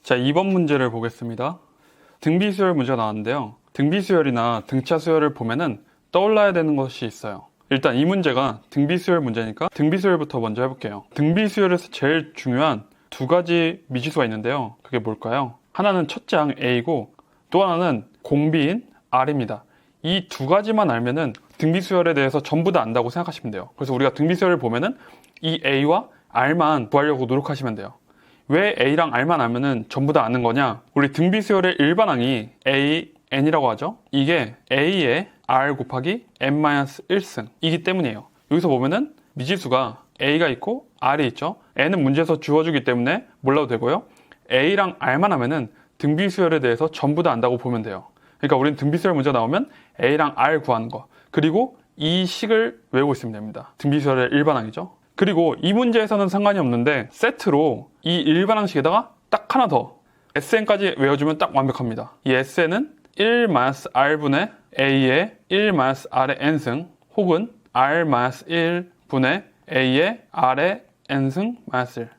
자, 2번 문제를 보겠습니다. 등비수열 문제가 나왔는데요. 등비수열이나 등차수열을 보면은 떠올라야 되는 것이 있어요. 일단 이 문제가 등비수열 문제니까 등비수열부터 먼저 해볼게요. 등비수열에서 제일 중요한 두 가지 미지수가 있는데요. 그게 뭘까요? 하나는 첫째 항 A고 또 하나는 공비인 R입니다. 이 두 가지만 알면은 등비수열에 대해서 전부 다 안다고 생각하시면 돼요. 그래서 우리가 등비수열을 보면은 이 A와 R만 구하려고 노력하시면 돼요. 왜 A랑 R만 알면은 전부 다 아는 거냐? 우리 등비수열의 일반항이 A, N이라고 하죠? 이게 A의 R 곱하기 N-1승 이기 때문이에요. 여기서 보면은 미지수가 A가 있고 R이 있죠? N은 문제에서 주어주기 때문에 몰라도 되고요. A랑 R만 하면은 등비수열에 대해서 전부 다 안다고 보면 돼요. 그러니까 우리는 등비수열 문제 나오면 A랑 R 구하는 거, 그리고 이 식을 외우고 있으면 됩니다. 등비수열의 일반항이죠. 그리고 이 문제에서는 상관이 없는데 세트로 이 일반항식에다가 딱 하나 더 SN까지 외워주면 딱 완벽합니다. 이 SN은 1-R분의 A의 1-R의 N승 혹은 R-1분의 A의 R의 N승 -1.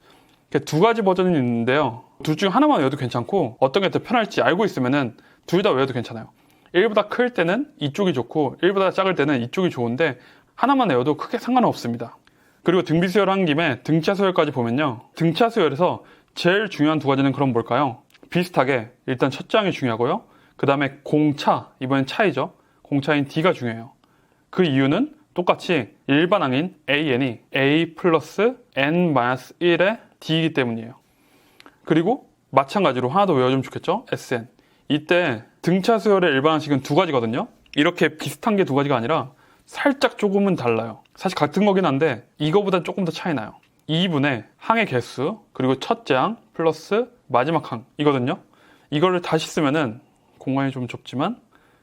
이렇게 두 가지 버전이 있는데요. 둘 중 하나만 외워도 괜찮고 어떤 게 더 편할지 알고 있으면은 둘 다 외워도 괜찮아요. 1보다 클 때는 이쪽이 좋고 1보다 작을 때는 이쪽이 좋은데 하나만 외워도 크게 상관은 없습니다. 그리고 등비수열 한 김에 등차수열까지 보면요. 등차수열에서 제일 중요한 두 가지는 그럼 뭘까요? 비슷하게 일단 첫째 항이 중요하고요. 그 다음에 공차, 이번엔 차이죠. 공차인 D가 중요해요. 그 이유는 똑같이 일반항인 AN이 A 플러스 N-1의 D이기 때문이에요. 그리고 마찬가지로 하나 더 외워주면 좋겠죠? SN. 이때 등차수열의 일반항식은 두 가지거든요. 이렇게 비슷한 게 두 가지가 아니라 살짝 조금은 달라요. 사실 같은 거긴 한데 이거보단 조금 더 차이 나요. 2분의 항의 개수 그리고 첫째 항 플러스 마지막 항 이거든요. 이거를 다시 쓰면은 공간이 좀 좁지만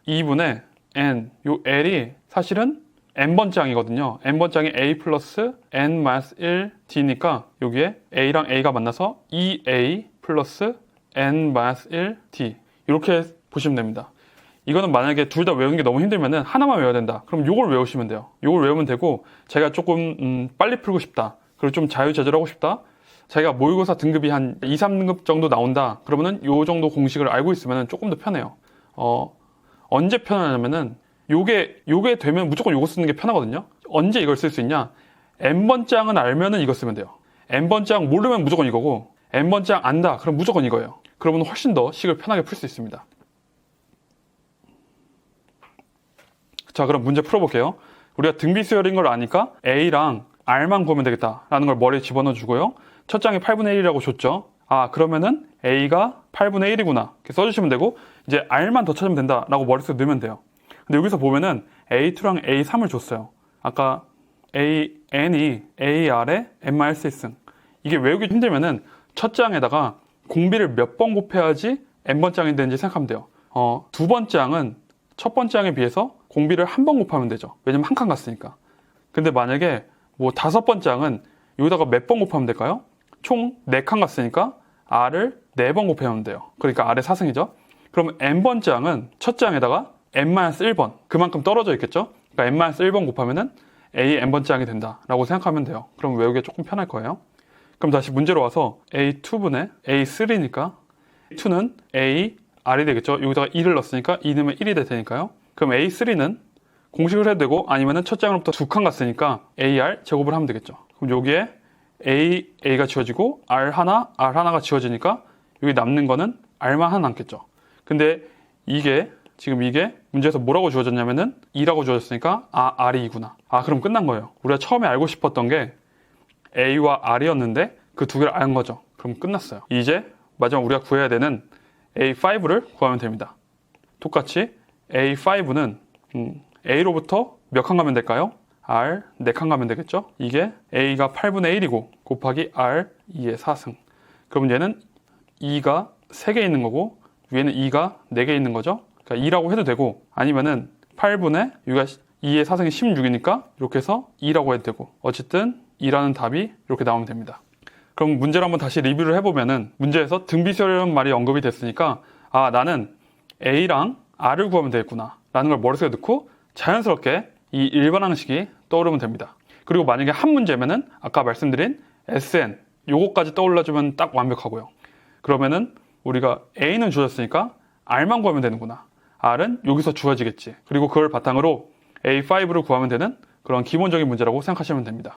2분의 n, 요 l이 사실은 n번째 항이거든요. n번째 항이 a 플러스 n-1d니까 여기에 a랑 a가 만나서 2a 플러스 n-1d 이렇게 보시면 됩니다. 이거는 만약에 둘 다 외우는 게 너무 힘들면은 하나만 외워야 된다. 그럼 요걸 외우시면 돼요. 요걸 외우면 되고 제가 조금 빨리 풀고 싶다. 그리고 좀 자유자재로 하고 싶다. 자기가 모의고사 등급이 한 2, 3등급 정도 나온다. 그러면은 요 정도 공식을 알고 있으면 조금 더 편해요. 언제 편하냐면은 요게 되면 무조건 요거 쓰는 게 편하거든요. 언제 이걸 쓸 수 있냐? n번째 항은 알면은 이거 쓰면 돼요. n번째 항 모르면 무조건 이거고 n번째 항 안다. 그럼 무조건 이거예요. 그러면 훨씬 더 식을 편하게 풀 수 있습니다. 자, 그럼 문제 풀어볼게요. 우리가 등비수열인 걸 아니까 A랑 R만 구하면 되겠다라는 걸 머리에 집어넣어 주고요. 첫 장이 8분의 1이라고 줬죠. 아, 그러면은 A가 8분의 1이구나. 이렇게 써주시면 되고 이제 R만 더 찾으면 된다라고 머릿속에 넣으면 돼요. 근데 여기서 보면은 A2랑 A3을 줬어요. 아까 N이 AR의 N-1승. 이게 외우기 힘들면은 첫 장에다가 공비를 몇 번 곱해야지 N번째 항이 되는지 생각하면 돼요. 두 번째 항은 첫 번째 항에 비해서 공비를 한 번 곱하면 되죠. 왜냐면 한 칸 갔으니까. 근데 만약에 뭐 다섯 번째 항은 여기다가 몇 번 곱하면 될까요? 총 4칸 갔으니까 R을 4번 곱하면 돼요. 그러니까 R의 4승이죠. 그럼 N번째 항은 첫째 항에다가 N-1번 그만큼 떨어져 있겠죠. 그러니까 N-1번 곱하면은 A N번째 항이 된다라고 생각하면 돼요. 그럼 외우기가 조금 편할 거예요. 그럼 다시 문제로 와서 A2분의 A3니까 2는 A R이 되겠죠. 여기다가 2를 넣었으니까 2 넣으면 1이 될 테니까요. 그럼 A3는 공식을 해도 되고 아니면은 첫째 항으로부터 2칸 갔으니까 AR 제곱을 하면 되겠죠. 그럼 여기에 A가 지워지고 R 하나가 지워지니까 여기 남는 거는 R만 하나 남겠죠. 근데 이게 문제에서 뭐라고 주어졌냐면은 2라고 주어졌으니까 R이 2구나. 그럼 끝난 거예요. 우리가 처음에 알고 싶었던 게 A와 R이었는데 그 두 개를 안 거죠. 그럼 끝났어요. 이제 마지막 우리가 구해야 되는 A5를 구하면 됩니다. 똑같이 A5는 A로부터 몇 칸 가면 될까요? R 4칸 가면 되겠죠? 이게 A가 8분의 1이고 곱하기 R 2의 4승. 그럼 얘는 2가 3개 있는 거고 위에는 2가 4개 있는 거죠? 그러니까 2라고 해도 되고 아니면은 8분의 2의 4승이 16이니까 이렇게 해서 2라고 해도 되고 어쨌든 2라는 답이 이렇게 나오면 됩니다. 그럼 문제를 한번 다시 리뷰를 해보면은 문제에서 등비수열이라는 말이 언급이 됐으니까 나는 A랑 R을 구하면 되겠구나 라는 걸 머릿속에 넣고 자연스럽게 이 일반항식이 떠오르면 됩니다. 그리고 만약에 한 문제면은 아까 말씀드린 SN 요거까지 떠올라주면 딱 완벽하고요. 그러면은 우리가 A는 주어졌으니까 R만 구하면 되는구나. R은 여기서 주어지겠지. 그리고 그걸 바탕으로 A5를 구하면 되는 그런 기본적인 문제라고 생각하시면 됩니다.